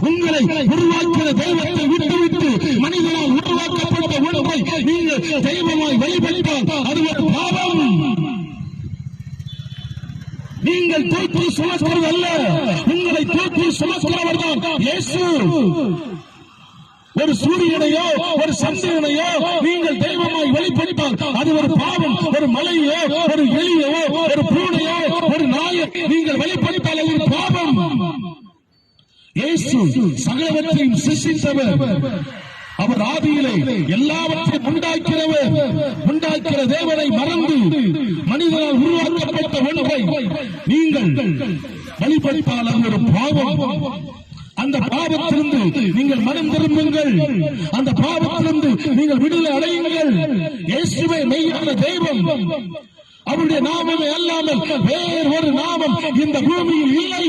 உங்களை உருவாக்கிற தெய்வத்தை விட்டுவிட்டு மனிதனால் உருவாக்கப்பட்ட உணவை நீங்கள் தெய்வமாய் வழிபட்டால் அது ஒரு பாவம். நீங்கள் தூக்கி சுமக்கிறது அல்ல, உங்களை தூக்கி சுமக்கிறவர் தான் இயேசு. ஒரு சூரியனையோ ஒரு சந்திரனையோ நீங்கள் தெய்வமாய் வழிபட்டால் அது ஒரு பாவம். ஒரு மலையோ ஒரு எலியோ ஒரு பூனையோ ஒரு நாயோ நீங்கள் வழிபட்டால் அது ஒரு பாவம். இயேசு சகலவற்றையும் சிருஷ்டித்தவர். அவர் ஆதியிலே எல்லாவற்றையும் உண்டாக்கிற தேவனை மறந்து மனிதனால் உருவாக்கப்பட்ட ஒன்றை நீங்கள் வழிபட்டால் அது ஒரு பாவம். அந்த பாவத்திலிருந்து நீங்கள் மனம் திரும்புங்கள், அந்த பாவத்திலிருந்து நீங்கள் விடுதலை அடையுங்கள். இயேசுவே மெய்யான தெய்வம். அவருடைய நாமமே அல்லாமல் வேறொரு நாமம் இந்த பூமியில் இல்லை.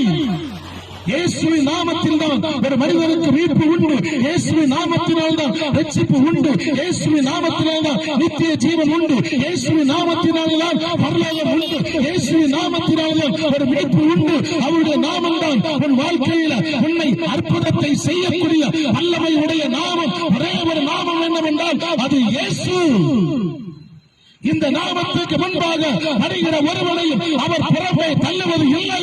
இயேசுவின் நாமத்தில் தான் ஒரு மனிதனுக்கு மீட்பு உண்டு. இயேசுவின் நாமத்தினால் தான் ரட்சிப்பு உண்டு. இயேசுவின் நாமத்தினால் தான் நித்திய ஜீவன் உண்டு. இயேசுவின் நாமத்தினால் தான் பரலோகம் உண்டு. இயேசுவின் நாமத்தினால் தான் ஒரு மீட்பு உண்டு. அவருடைய நாமம் தான் உன் வாழ்க்கையில உன்னை அற்புதத்தை செய்யக்கூடிய வல்லமை உடைய நாமம். ஒரே ஒரு நாமம் என்னவென்றால் அது இயேசு. இந்த நாமத்துக்கு முன்பாக வருகிற ஒருவனையும் அவர் பிறப்பை தள்ளுவது இல்லை.